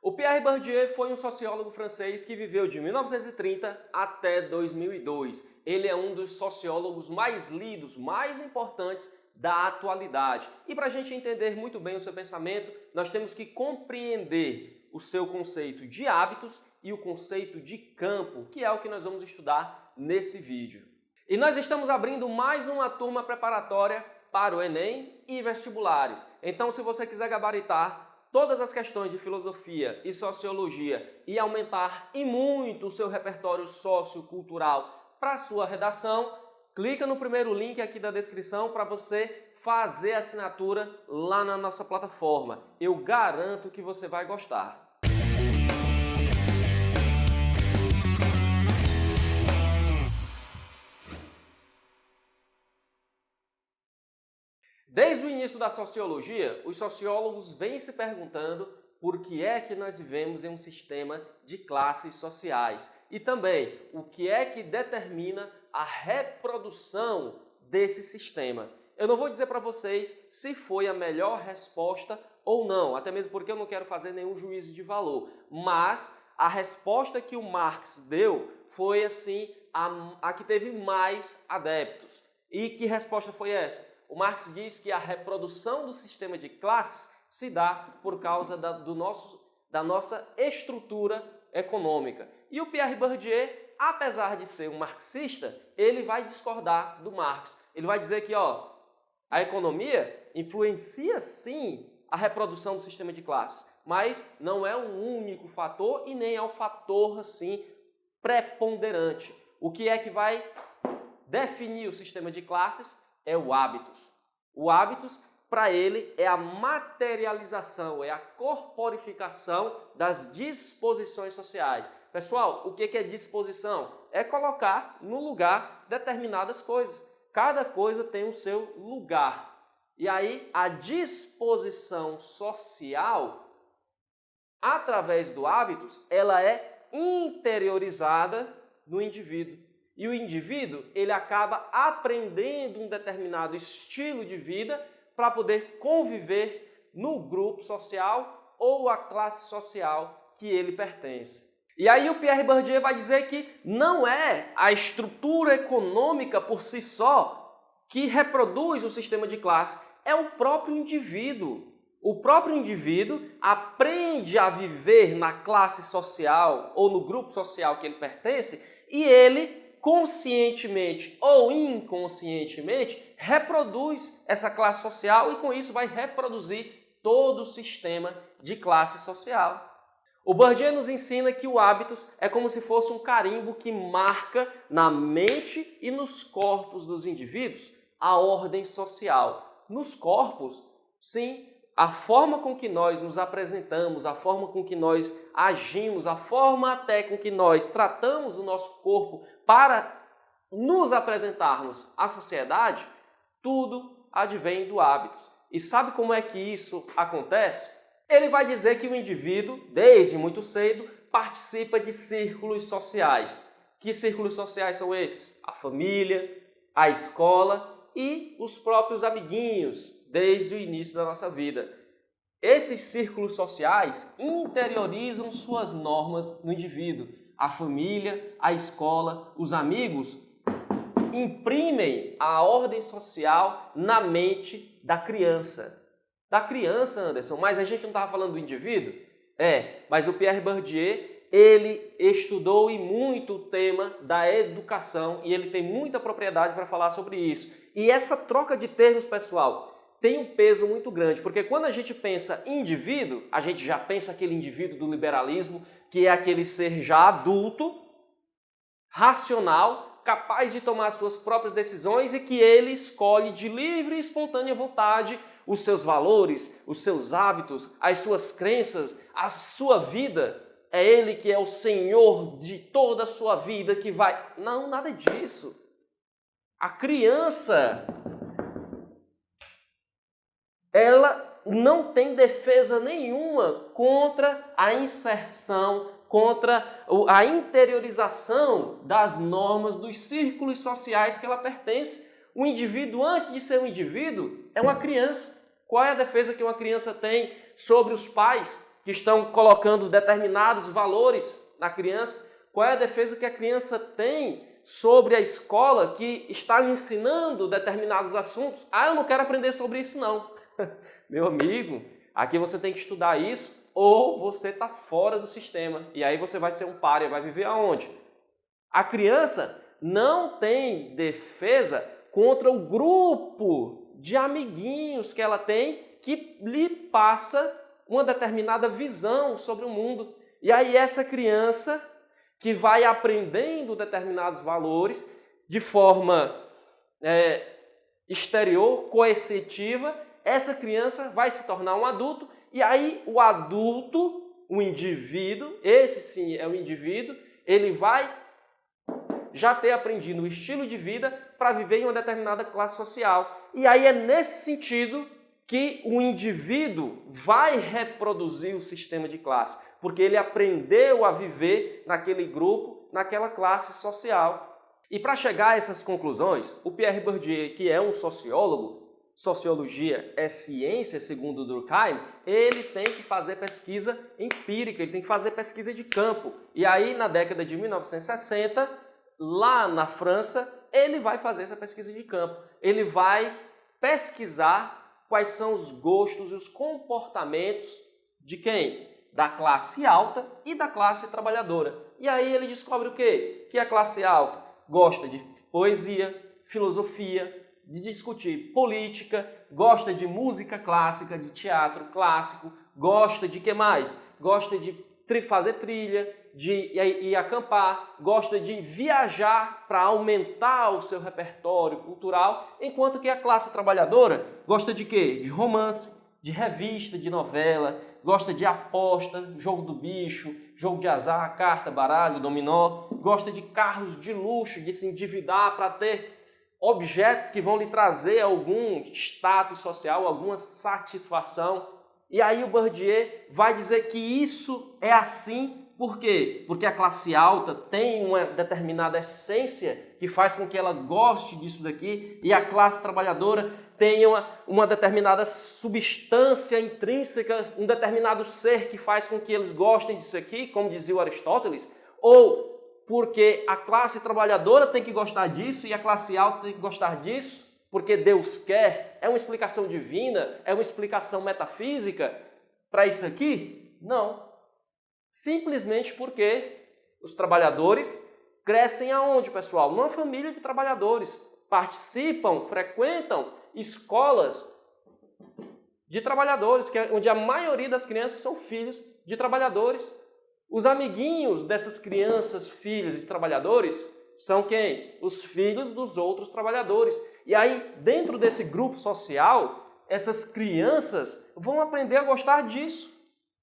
O Pierre Bourdieu foi um sociólogo francês que viveu de 1930 até 2002. Ele é um dos sociólogos mais lidos, mais importantes da atualidade. E para a gente entender muito bem o seu pensamento, nós temos que compreender o seu conceito de hábitos e o conceito de campo, que é o que nós vamos estudar nesse vídeo. E nós estamos abrindo mais uma turma preparatória para o Enem e vestibulares. Então, se você quiser gabaritar todas as questões de filosofia e sociologia e aumentar e muito o seu repertório sociocultural para a sua redação, clica no primeiro link aqui da descrição para você fazer a assinatura lá na nossa plataforma. Eu garanto que você vai gostar. Desde o início da sociologia, os sociólogos vêm se perguntando por que é que nós vivemos em um sistema de classes sociais e também o que é que determina a reprodução desse sistema. Eu não vou dizer para vocês se foi a melhor resposta ou não, até mesmo porque eu não quero fazer nenhum juízo de valor, mas a resposta que o Marx deu foi assim a que teve mais adeptos. E que resposta foi essa? O Marx diz que a reprodução do sistema de classes se dá por causa da nossa estrutura econômica. E o Pierre Bourdieu, apesar de ser um marxista, ele vai discordar do Marx. Ele vai dizer que a economia influencia sim a reprodução do sistema de classes, mas não é um único fator e nem é um fator assim preponderante. O que é que vai definir o sistema de classes? É o hábitos. O hábitos, para ele, é a materialização, é a corporificação das disposições sociais. Pessoal, o que é disposição? É colocar no lugar determinadas coisas. Cada coisa tem o seu lugar. E aí, a disposição social, através do hábitos, ela é interiorizada no indivíduo. E o indivíduo, ele acaba aprendendo um determinado estilo de vida para poder conviver no grupo social ou a classe social que ele pertence. E aí o Pierre Bourdieu vai dizer que não é a estrutura econômica por si só que reproduz o sistema de classe, é o próprio indivíduo. O próprio indivíduo aprende a viver na classe social ou no grupo social que ele pertence e ele conscientemente ou inconscientemente, reproduz essa classe social e com isso vai reproduzir todo o sistema de classe social. O Bourdieu nos ensina que o hábitos é como se fosse um carimbo que marca na mente e nos corpos dos indivíduos a ordem social. Nos corpos, sim, a forma com que nós nos apresentamos, a forma com que nós agimos, a forma até com que nós tratamos o nosso corpo para nos apresentarmos à sociedade, tudo advém do hábitos. E sabe como é que isso acontece? Ele vai dizer que o indivíduo, desde muito cedo, participa de círculos sociais. Que círculos sociais são esses? A família, a escola e os próprios amiguinhos, desde o início da nossa vida. Esses círculos sociais interiorizam suas normas no indivíduo. A família, a escola, os amigos imprimem a ordem social na mente da criança. Da criança, Anderson, mas a gente não estava falando do indivíduo? Mas o Pierre Bourdieu, ele estudou e muito o tema da educação e ele tem muita propriedade para falar sobre isso. E essa troca de termos, pessoal, tem um peso muito grande, porque quando a gente pensa em indivíduo, a gente já pensa aquele indivíduo do liberalismo, que é aquele ser já adulto, racional, capaz de tomar suas próprias decisões e que ele escolhe de livre e espontânea vontade os seus valores, os seus hábitos, as suas crenças, a sua vida. É ele que é o senhor de toda a sua vida que vai... Não, nada disso. A criança, ela não tem defesa nenhuma contra a inserção, contra a interiorização das normas dos círculos sociais que ela pertence. O indivíduo, antes de ser um indivíduo, é uma criança. Qual é a defesa que uma criança tem sobre os pais? que estão colocando determinados valores na criança. Qual é a defesa que a criança tem sobre a escola que está lhe ensinando determinados assuntos? Ah, eu não quero aprender sobre isso não. Meu amigo, aqui você tem que estudar isso ou você está fora do sistema. E aí você vai ser um pária, vai viver aonde? A criança não tem defesa contra o grupo de amiguinhos que ela tem que lhe passa uma determinada visão sobre o mundo. E aí essa criança que vai aprendendo determinados valores de forma exterior, coercitiva, essa criança vai se tornar um adulto, e aí o adulto, o indivíduo, esse sim é o indivíduo, ele vai já ter aprendido um estilo de vida para viver em uma determinada classe social. E aí é nesse sentido que o indivíduo vai reproduzir o sistema de classe, porque ele aprendeu a viver naquele grupo, naquela classe social. E para chegar a essas conclusões, o Pierre Bourdieu, que é um sociólogo, sociologia é ciência, segundo Durkheim, ele tem que fazer pesquisa empírica, ele tem que fazer pesquisa de campo. E aí, na década de 1960, lá na França, ele vai fazer essa pesquisa de campo. Ele vai pesquisar quais são os gostos e os comportamentos de quem? Da classe alta e da classe trabalhadora. E aí ele descobre o quê? Que a classe alta gosta de poesia, filosofia, de discutir política, gosta de música clássica, de teatro clássico, gosta de que mais? Gosta de fazer trilha, de ir acampar, gosta de viajar para aumentar o seu repertório cultural, enquanto que a classe trabalhadora gosta de quê? De romance, de revista, de novela, gosta de aposta, jogo do bicho, jogo de azar, carta, baralho, dominó, gosta de carros de luxo, de se endividar para ter objetos que vão lhe trazer algum status social, alguma satisfação. E aí o Bourdieu vai dizer que isso é assim. Por quê? Porque a classe alta tem uma determinada essência que faz com que ela goste disso daqui, e a classe trabalhadora tem uma determinada substância intrínseca, um determinado ser que faz com que eles gostem disso aqui, como dizia o Aristóteles, ou porque a classe trabalhadora tem que gostar disso e a classe alta tem que gostar disso, porque Deus quer. É uma explicação divina? É uma explicação metafísica para isso aqui? Não. Simplesmente porque os trabalhadores crescem aonde, pessoal? Numa família de trabalhadores. Participam, frequentam escolas de trabalhadores, onde a maioria das crianças são filhos de trabalhadores. Os amiguinhos dessas crianças, filhos de trabalhadores, são quem? Os filhos dos outros trabalhadores. E aí, dentro desse grupo social, essas crianças vão aprender a gostar disso.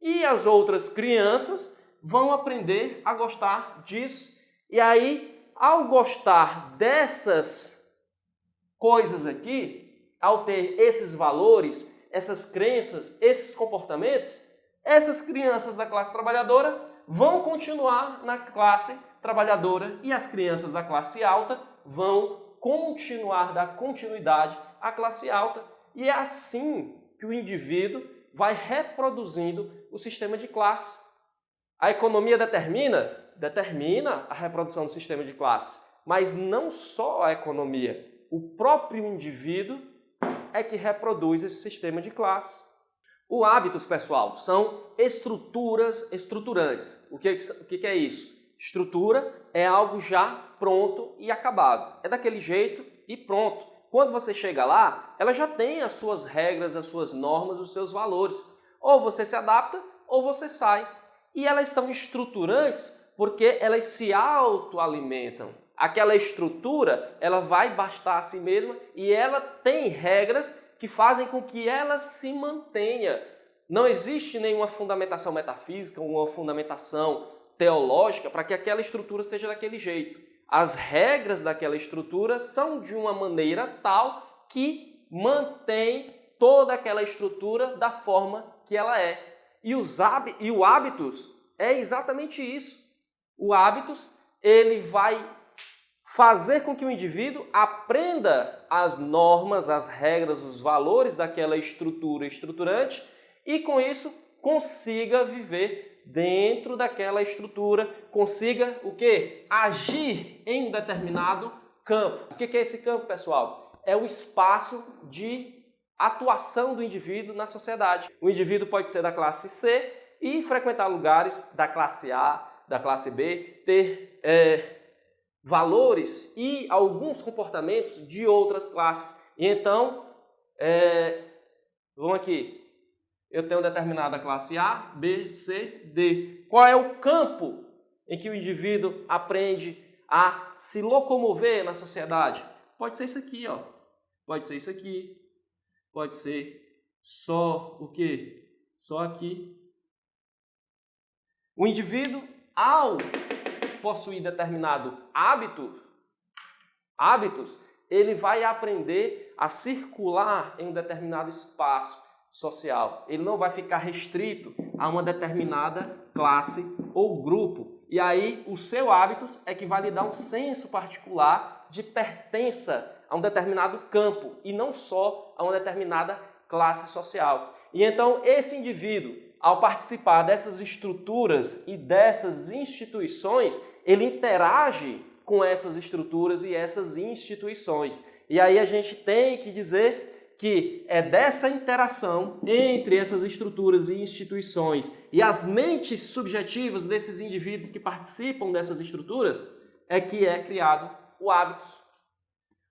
E as outras crianças vão aprender a gostar disso. E aí, ao gostar dessas coisas aqui, ao ter esses valores, essas crenças, esses comportamentos, essas crianças da classe trabalhadora vão continuar na classe trabalhadora e as crianças da classe alta vão continuar, dar continuidade à classe alta. E é assim que o indivíduo vai reproduzindo o sistema de classe. A economia determina a reprodução do sistema de classe, mas não só a economia, o próprio indivíduo é que reproduz esse sistema de classe. Os hábitos, pessoal, são estruturas estruturantes. O que é isso? Estrutura é algo já pronto e acabado. É daquele jeito e pronto. Quando você chega lá, ela já tem as suas regras, as suas normas, os seus valores. Ou você se adapta ou você sai. E elas são estruturantes porque elas se autoalimentam. Aquela estrutura, ela vai bastar a si mesma e ela tem regras que fazem com que ela se mantenha. Não existe nenhuma fundamentação metafísica, uma fundamentação teológica para que aquela estrutura seja daquele jeito. As regras daquela estrutura são de uma maneira tal que mantém toda aquela estrutura da forma que ela é. E o hábitos é exatamente isso. O hábitos, ele vai fazer com que o indivíduo aprenda as normas, as regras, os valores daquela estrutura estruturante e, com isso, consiga viver dentro daquela estrutura, consiga o quê? Agir em um determinado campo. O que é esse campo, pessoal? É o espaço de atuação do indivíduo na sociedade. O indivíduo pode ser da classe C e frequentar lugares da classe A, da classe B, ter valores e alguns comportamentos de outras classes. E então, vamos aqui, eu tenho determinada classe A, B, C, D. Qual é o campo em que o indivíduo aprende a se locomover na sociedade? Pode ser isso aqui, ó. Pode ser isso aqui. Pode ser só o quê? Só aqui. O indivíduo, ao possuir determinado hábitos, ele vai aprender a circular em um determinado espaço social. Ele não vai ficar restrito a uma determinada classe ou grupo. E aí, o seu hábitos é que vai lhe dar um senso particular de pertença a um determinado campo e não só a uma determinada classe social. E então, esse indivíduo, ao participar dessas estruturas e dessas instituições, ele interage com essas estruturas e essas instituições. E aí a gente tem que dizer que é dessa interação entre essas estruturas e instituições e as mentes subjetivas desses indivíduos que participam dessas estruturas é que é criado o hábitos.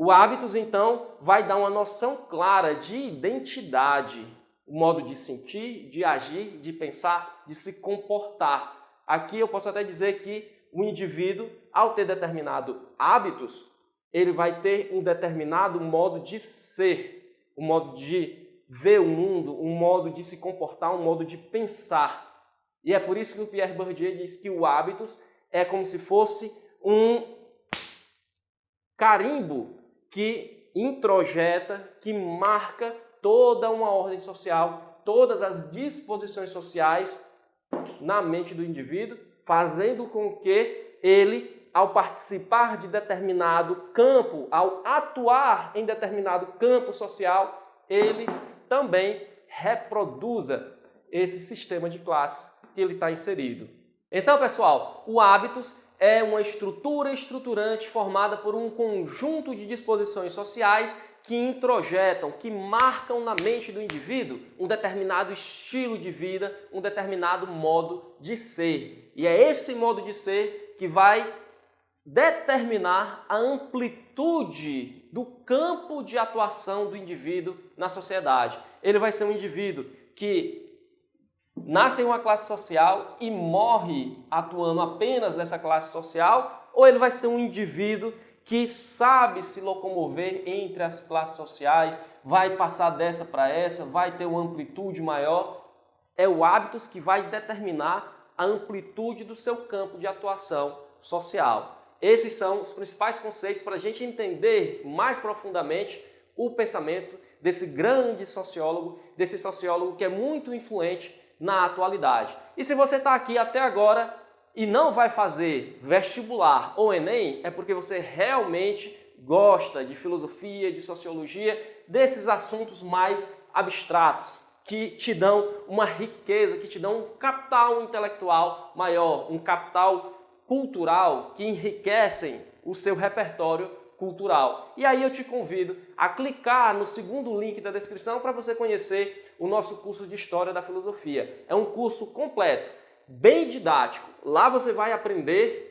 O hábitos, então, vai dar uma noção clara de identidade, o modo de sentir, de agir, de pensar, de se comportar. Aqui eu posso até dizer que o indivíduo, ao ter determinado hábitos, ele vai ter um determinado modo de ser, um modo de ver o mundo, um modo de se comportar, um modo de pensar. E é por isso que o Pierre Bourdieu diz que o hábitos é como se fosse um carimbo que introjeta, que marca toda uma ordem social, todas as disposições sociais na mente do indivíduo, fazendo com que ele, ao participar de determinado campo, ao atuar em determinado campo social, ele também reproduza esse sistema de classe que ele está inserido. Então, pessoal, o hábitos é uma estrutura estruturante formada por um conjunto de disposições sociais que introjetam, que marcam na mente do indivíduo um determinado estilo de vida, um determinado modo de ser. E é esse modo de ser que vai determinar a amplitude do campo de atuação do indivíduo na sociedade. Ele vai ser um indivíduo que nasce em uma classe social e morre atuando apenas nessa classe social, ou ele vai ser um indivíduo que sabe se locomover entre as classes sociais, vai passar dessa para essa, vai ter uma amplitude maior. É o hábitos que vai determinar a amplitude do seu campo de atuação social. Esses são os principais conceitos para a gente entender mais profundamente o pensamento desse grande sociólogo, desse sociólogo que é muito influente na atualidade. E se você está aqui até agora e não vai fazer vestibular ou Enem, é porque você realmente gosta de filosofia, de sociologia, desses assuntos mais abstratos, que te dão uma riqueza, que te dão um capital intelectual maior, um capital cultural que enriquecem o seu repertório cultural. E aí eu te convido a clicar no segundo link da descrição para você conhecer o nosso curso de História da Filosofia. É um curso completo, bem didático. Lá você vai aprender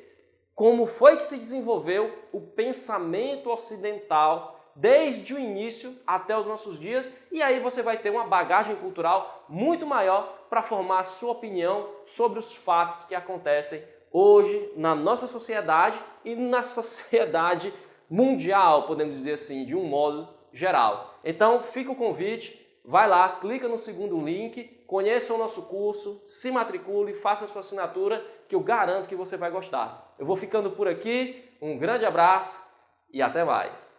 como foi que se desenvolveu o pensamento ocidental desde o início até os nossos dias, e aí você vai ter uma bagagem cultural muito maior para formar a sua opinião sobre os fatos que acontecem hoje na nossa sociedade e na sociedade mundial, podemos dizer assim, de um modo geral. Então, fica o convite, vai lá, clica no segundo link, conheça o nosso curso, se matricule, faça a sua assinatura, que eu garanto que você vai gostar. Eu vou ficando por aqui, um grande abraço e até mais.